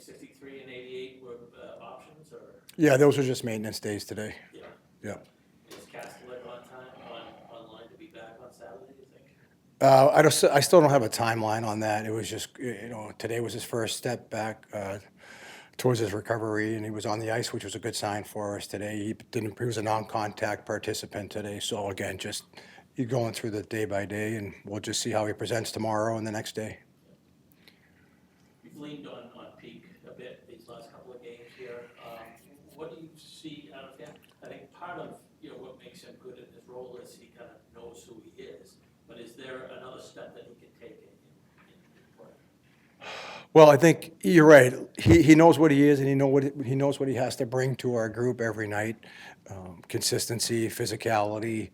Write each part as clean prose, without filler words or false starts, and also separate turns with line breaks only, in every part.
63 and 88 were options, or?
Yeah, those are just maintenance days today.
Yeah.
Yeah.
Is Kastelic online to be back on Saturday, you think?
I still don't have a timeline on that. It was just, today was his first step back towards his recovery, and he was on the ice, which was a good sign for us today. He was a non-contact participant today. So again, just he's going through the day by day, and we'll just see how he presents tomorrow and the next day.
You've leaned on Peeke a bit these last couple of games here. What do you see out of him? I think part of what makes him good in his role is he kind of knows who he is. But is there another step that he can take in play?
Well, I think you're right. He knows what he is, and he knows what he has to bring to our group every night. Consistency, physicality,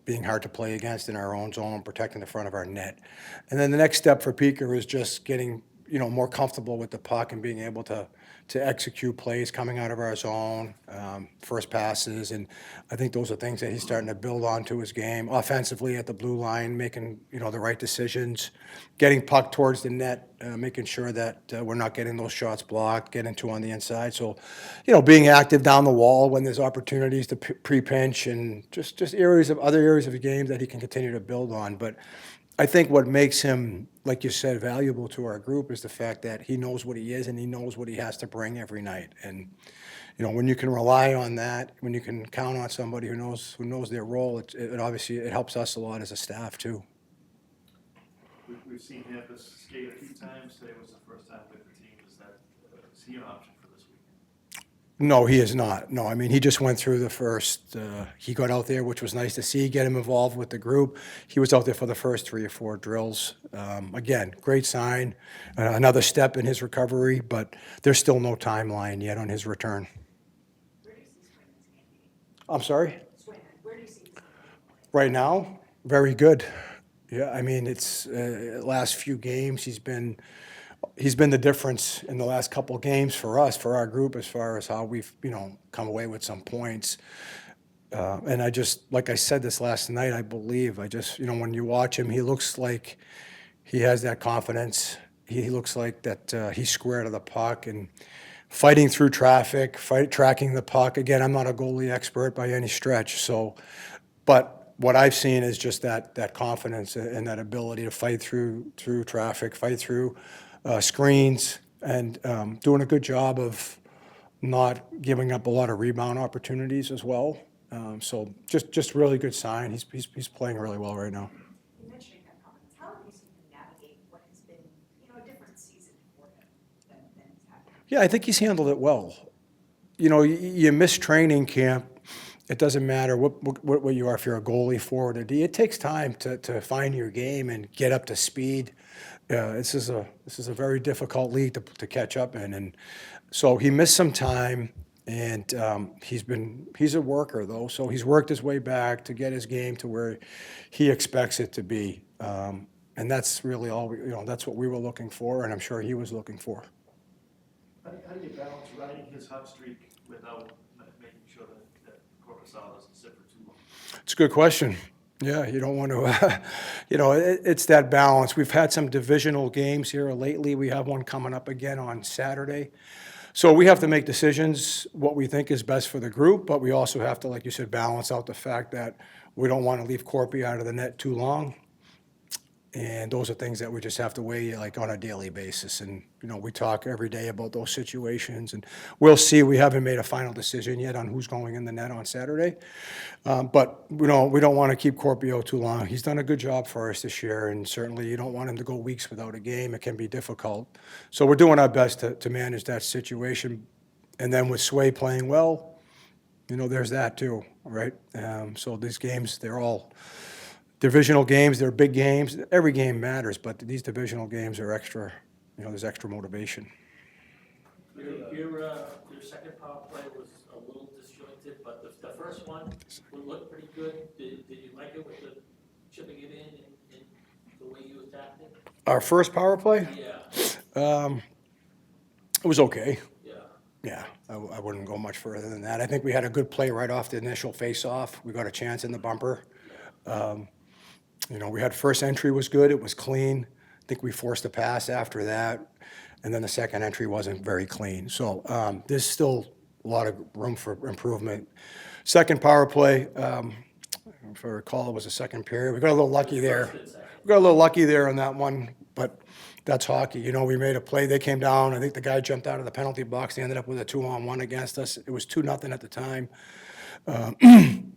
being hard to play against in our own zone, protecting the front of our net. And then the next step for Peeke is just getting more comfortable with the puck and being able to execute plays coming out of our zone, first passes, and I think those are things that he's starting to build onto his game. Offensively at the blue line, making the right decisions, getting puck towards the net, making sure that we're not getting those shots blocked, getting two on the inside. So, being active down the wall when there's opportunities to pre-pinch, and just other areas of the game that he can continue to build on. But I think what makes him, like you said, valuable to our group is the fact that he knows what he is and he knows what he has to bring every night. And when you can rely on that, when you can count on somebody who knows their role, it obviously helps us a lot as a staff too.
We've seen Hampus skate a few times. Today was the first time with the team. Is he an option for this week?
No, he is not. No, I mean, he just went through the first, he got out there, which was nice to see, get him involved with the group. He was out there for the first 3 or 4 drills. Again, great sign, another step in his recovery, but there's still no timeline yet on his return.
Where do you see Swayman's game?
I'm sorry?
Swayman, where do you see his game?
Right now, very good. Yeah, I mean, it's last few games, he's been the difference in the last couple of games for us, for our group, as far as how we've, come away with some points. And like I said this last night, I believe, when you watch him, he looks like he has that confidence. He looks like that he's square to the puck and fighting through traffic, tracking the puck. Again, I'm not a goalie expert by any stretch, but what I've seen is just that confidence and that ability to fight through traffic, fight through screens, and doing a good job of not giving up a lot of rebound opportunities as well. So just really good sign. He's playing really well right now.
You mentioning that confidence. How have you seen him navigate what has been, a different season for him than he's had?
Yeah, I think he's handled it well. You miss training camp. It doesn't matter what you are, if you're a goalie, forward, or D. It takes time to find your game and get up to speed. This is a very difficult league to catch up in, and so he missed some time. And he's a worker though, so he's worked his way back to get his game to where he expects it to be. And that's really all that's what we were looking for, and I'm sure he was looking for.
How do you balance riding his hot streak without making sure that Corpusal doesn't sit for too long?
It's a good question. Yeah, you don't want to, it's that balance. We've had some divisional games here lately. We have one coming up again on Saturday. So we have to make decisions, what we think is best for the group, but we also have to, like you said, balance out the fact that we don't want to leave Corpy out of the net too long. And those are things that we just have to weigh like on a daily basis. And, we talk every day about those situations, and we'll see. We haven't made a final decision yet on who's going in the net on Saturday. But, we don't want to keep Corpio too long. He's done a good job for us this year, and certainly you don't want him to go weeks without a game. It can be difficult. So we're doing our best to manage that situation. And then with Sway playing well, there's that too, right? So these games, they're all divisional games, they're big games. Every game matters, but these divisional games are extra, there's extra motivation.
Your second power play was a little disjointed, but the first one looked pretty good. Did you like it with the chipping it in the way you attacked it?
Our first power play?
Yeah.
It was okay.
Yeah.
Yeah, I wouldn't go much further than that. I think we had a good play right off the initial face-off. We got a chance in the bumper. We had first entry was good. It was clean. I think we forced a pass after that. and then the second entry wasn't very clean. So there's still a lot of room for improvement. Second power play, if I recall, it was the second period. We got a little lucky there. We got a little lucky there on that one, but that's hockey. You know, we made a play. They came down. I think the guy jumped out of the penalty box. They ended up with a 2-on-1 against us. It was 2-0 at the time.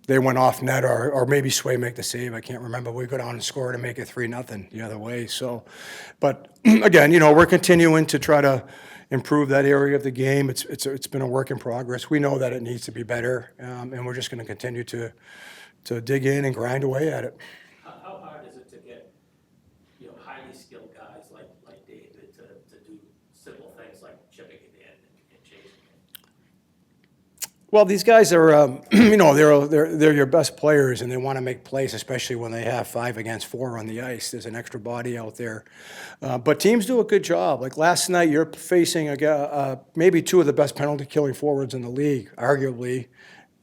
They went off net, or maybe Sway make the save. I can't remember. We go down and score to make it 3-0 the other way. So, but again, you know, we're continuing to try to improve that area of the game. It's been a work in progress. We know that it needs to be better, and we're just going to continue to dig in and grind away at it.
How hard is it to get, you know, highly skilled guys like David to do simple things like chipping it in and chasing it?
Well, these guys are, you know, they're your best players, and they want to make plays, especially when they have 5 against 4 on the ice. There's an extra body out there. But teams do a good job. Like last night, you're facing maybe 2 of the best penalty-killing forwards in the league, arguably.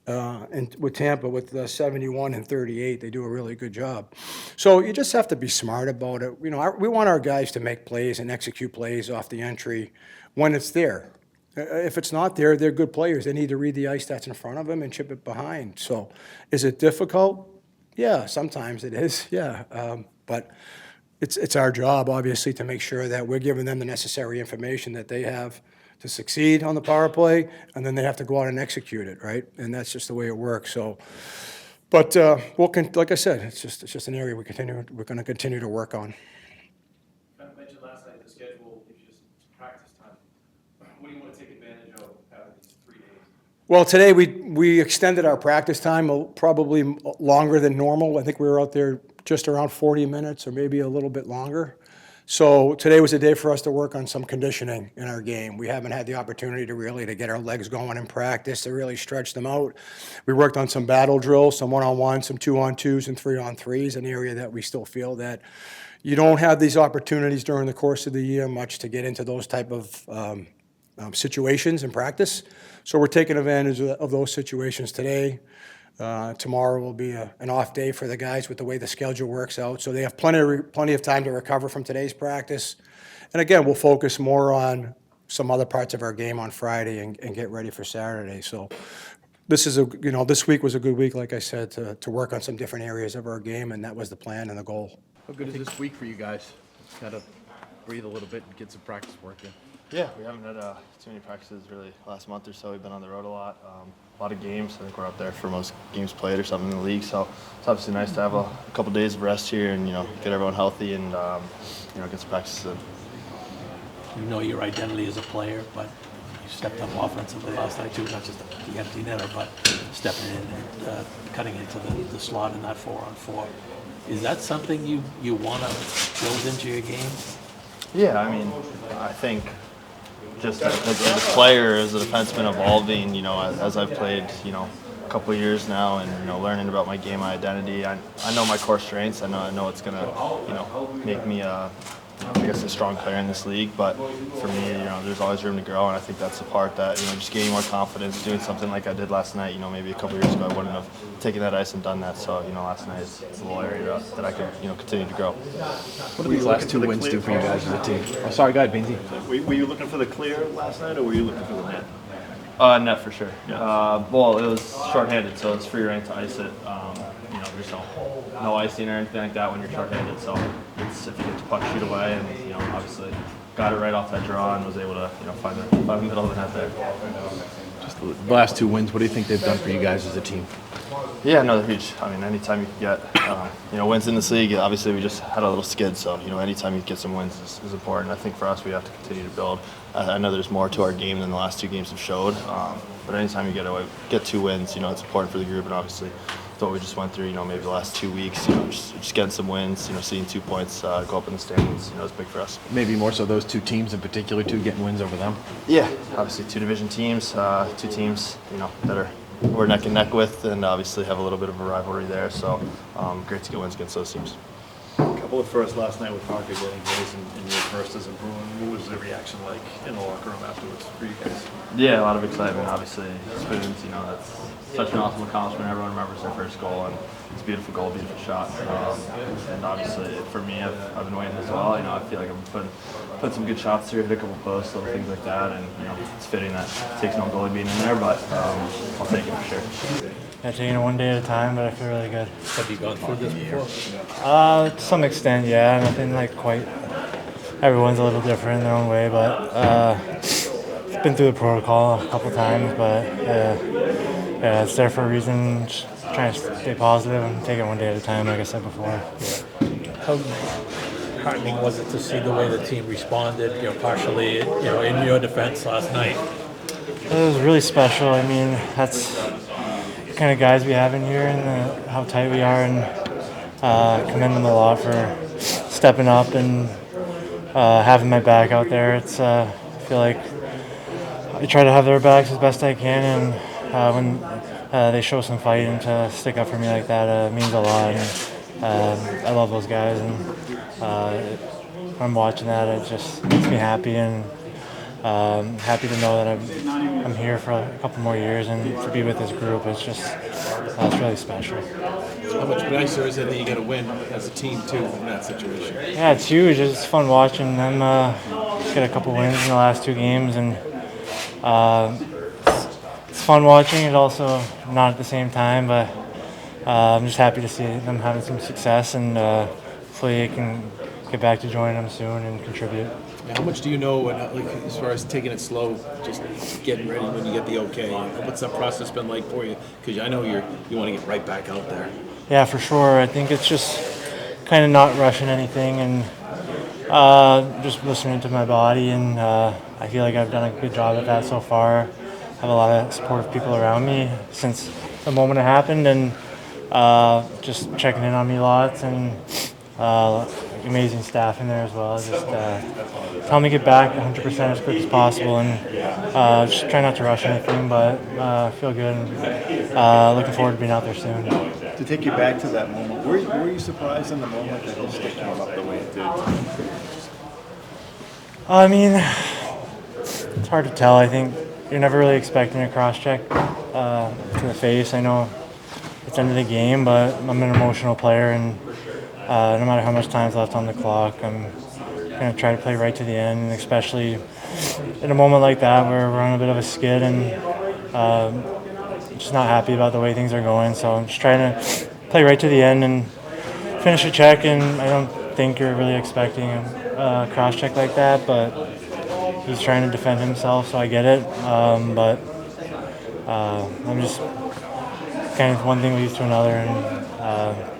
And with Tampa, with 71 and 38, they do a really good job. So you just have to be smart about it. You know, we want our guys to make plays and execute plays off the entry when it's there. If it's not there, they're good players. They need to read the ice that's in front of them and chip it behind. So is it difficult? Yeah, sometimes it is, yeah. But it's our job, obviously, to make sure that we're giving them the necessary information that they have to succeed on the power play, and then they have to go out and execute it, right? And that's just the way it works. So, but like I said, it's just an area we're going to continue to work on.
Kind of mentioned last night the schedule gives you some practice time. What do you want to take advantage of out of these 3 days?
Well, today we extended our practice time probably longer than normal. I think we were out there just around 40 minutes or maybe a little bit longer. So today was a day for us to work on some conditioning in our game. We haven't had the opportunity to get our legs going in practice, to really stretch them out. We worked on some battle drills, some 1-on-1, some 2-on-2s, and 3-on-3s, an area that we still feel that you don't have these opportunities during the course of the year much to get into those type of situations in practice. So we're taking advantage of those situations today. Tomorrow will be an off day for the guys with the way the schedule works out. So they have plenty of time to recover from today's practice. And again, we'll focus more on some other parts of our game on Friday and get ready for Saturday. So this week was a good week, like I said, to work on some different areas of our game, and that was the plan and the goal.
How good is this week for you guys? Got to breathe a little bit and get some practice work in.
Yeah, we haven't had too many practices really last month or so. We've been on the road a lot of games. I think we're up there for most games played or something in the league. So it's obviously nice to have a couple days of rest here and, you know, get everyone healthy and, you know, get some practices in.
You know your identity as a player, but you stepped up offensively last night too, not just the empty netter, but stepping in and cutting into the slot in that 4-on-4. Is that something you want to build into your game?
Yeah, I mean, I think just as a player, as a defenseman, evolving, you know, as I've played, you know, a couple of years now, and, you know, learning about my game, my identity. I know my core strengths. I know it's gonna, you know, make me I guess a strong player in this league. But for me, you know, there's always room to grow, and I think that's the part that, you know, just gaining more confidence, doing something like I did last night. You know, maybe a couple of years ago I wouldn't have taken that ice and done that. So, you know, last night is a little area that I could, you know, continue to grow.
What do these last 2 wins do for you guys as a team? Oh, sorry, go ahead, Beansy.
Were you looking for the clear last night, or were you looking for the net?
Net for sure. Well, it was shorthanded, so it's free reign to ice it. You know, there's no icing or anything like that when you're shorthanded. So it's if you get the puck, shoot away, and, you know, obviously got it right off that draw and was able to, you know, find the middle of the net there.
Just the last 2 wins, what do you think they've done for you guys as a team?
Yeah, no, they're huge. I mean, anytime you can get, you know, wins in this league, obviously we just had a little skid, so, you know, anytime you get some wins is important. I think for us, we have to continue to build. I know there's more to our game than the last 2 games have showed, but anytime you get 2 wins, you know, it's important for the group, and obviously what we just went through, you know, maybe the last 2 weeks, you know, just getting some wins, you know, seeing 2 points go up in the standings, you know, is big for us.
Maybe more so those 2 teams in particular, too, getting wins over them?
Yeah, obviously 2 division teams, 2 teams, you know, that we're neck and neck with, and obviously have a little bit of a rivalry there, so great to get wins against those teams.
couple of firsts last night with Parker getting his and your first as a Bruin. What was the reaction like in the locker room afterwards for you guys?
Yeah, a lot of excitement, obviously. Spoons, you know, that's such an awesome accomplishment. Everyone remembers their first goal, and it's a beautiful goal, beautiful shot. And obviously, for me, I've been waiting as well. You know, I feel like I've been putting some good shots through, hit a couple posts, little things like that. And, you know, it's fitting that it takes no goalie being in there, but I'll take it for sure.
Yeah, taking it one day at a time, but I feel really good.
Have you gone through this before?
To some extent, yeah. Nothing like quite. Everyone's a little different in their own way, but been through the protocol a couple times. But yeah, it's there for a reason. Just trying to stay positive and take it one day at a time, like I said before.
How heartening was it to see the way the team responded, partially, in your defense last night?
It was really special. I mean, that's the kind of guys we have in here and how tight we are, and commend them a lot for stepping up and having my back out there. It's I feel like I try to have their backs as best I can, and when they show some fight and to stick up for me like that means a lot. And I love those guys, and when I'm watching that, it just makes me happy, and happy to know that I'm here for a couple more years and to be with this group. It's just it's really special.
How much nicer is it that you got to win as a team too in that situation?
Yeah, it's huge. It's fun watching them get a couple wins in the last two games, and it's fun watching it. Also, not at the same time, but I'm just happy to see them having some success, and hopefully I can get back to joining them soon and contribute.
How much do you know, as far as taking it slow, just getting ready when you get the okay? What's that process been like for you? Because I know you want to get right back out there.
Yeah, for sure. I think it's just kind of not rushing anything and just listening to my body, and I feel like I've done a good job at that so far. I have a lot of supportive people around me since the moment it happened, and just checking in on me lots, and amazing staff in there as well. Just tell me to get back 100% as quick as possible, and just try not to rush anything, but feel good, and looking forward to being out there soon.
To take you back to that moment, were you surprised in the moment that this came up the way it did?
I mean, it's hard to tell. I think you're never really expecting a cross-check to the face. I know it's the end of the game, but I'm an emotional player, and no matter how much time's left on the clock, I'm going to try to play right to the end, and especially in a moment like that where we're on a bit of a skid and just not happy about the way things are going. So I'm just trying to play right to the end and finish a check, and I don't think you're really expecting a cross-check like that, but he's trying to defend himself, so I get it. But I'm just kind of one thing leads to another, and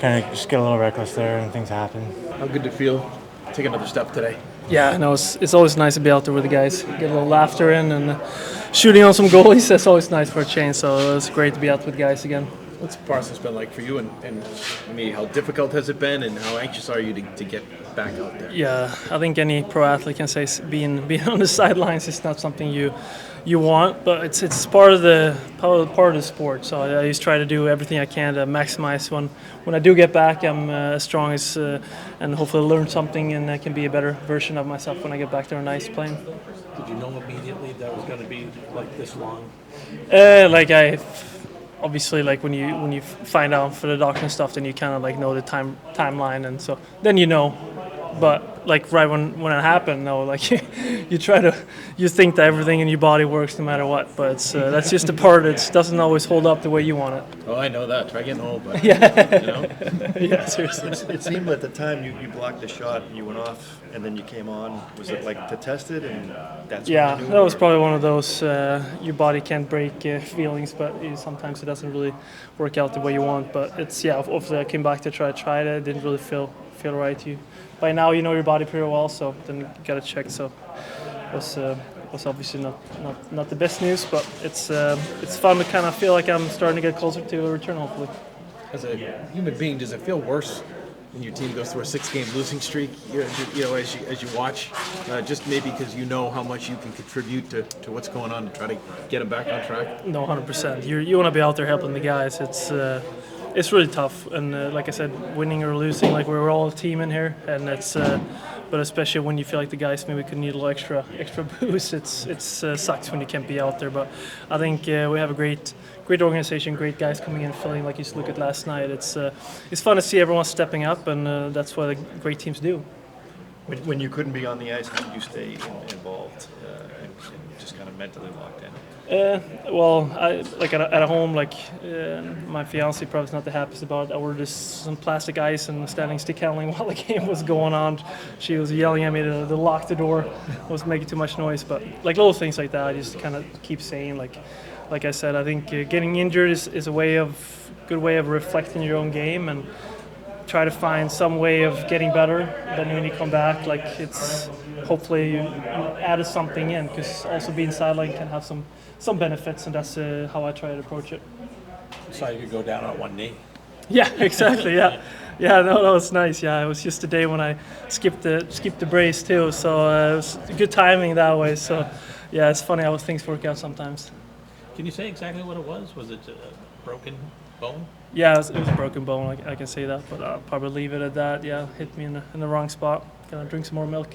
kind of just get a little reckless there, and things happen.
How good to feel take another step today?
Yeah, no, it's always nice to be out there with the guys, get a little laughter in, and shooting on some goalies. That's always nice for a change. So it's great to be out with guys again.
What's the process been like for you, and I mean, how difficult has it been, and how anxious are you to get back out there?
Yeah, I think any pro athlete can say being on the sidelines is not something you want, but it's part of the sport. So I just try to do everything I can to maximize when I do get back. I'm as strong as and hopefully learn something, and I can be a better version of myself when I get back there on ice playing.
Did you know immediately that was going to be like this long?
Obviously, like when you find out for the doctor and stuff, then you kind of like know the timeline, and so then you know. But like right when it happened, no, like you think that everything in your body works no matter what. But it's that's just a part. It doesn't always hold up the way you want it.
Oh, I know that. Try getting home, but
Yeah.
you know.
Yeah, seriously.
It seemed at the time you blocked the shot and you went off, and then you came on. Was it like to test it, and that's
Yeah,
when you knew?
that was probably one of those your body can't break feelings, but sometimes it doesn't really work out the way you want. But it's Hopefully I came back to try it. It didn't really feel right. By now you know your body pretty well, so then you got to check. So it was obviously not the best news, but it's fun to kind of feel like I'm starting to get closer to a return, hopefully.
As a human being, does it feel worse when your team goes through a 6-game losing streak? As you watch, just maybe because you know how much you can contribute to what's going on to try to get them back on track.
No, 100%. You want to be out there helping the guys. it's really tough. And like I said, winning or losing, like we're all a team in here, and it's. But especially when you feel like the guys maybe could need a little extra boost, it's sucks when you can't be out there. But I think we have a great organization, great guys coming in, filling. Like you just look at last night, it's fun to see everyone stepping up, and that's what the great teams do.
When you couldn't be on the ice, how did you stay involved and just kind of mentally locked in?
Well, I like at home, like my fiance probably is not the happiest about it. I ordered some plastic ice and standing stick handling while the game was going on. She was yelling at me to lock the door. I was making too much noise, but like little things like that, I just kind of keep saying like I said, I think getting injured is a good way of reflecting your own game and try to find some way of getting better. Then when you come back, like it's hopefully you added something in, because also being sideline can have some benefits, and that's how I try to approach it.
So you could go down on one knee.
Yeah, exactly. Yeah, no, that was nice. Yeah, it was just a day when I skipped the brace too, so it was good timing that way. So yeah, it's funny how things work out sometimes.
Can you say exactly what it was? Was it a broken bone?
Yeah, it was a broken bone. I can say that, but I'll probably leave it at that. Yeah, hit me in the wrong spot. Gonna drink some more milk.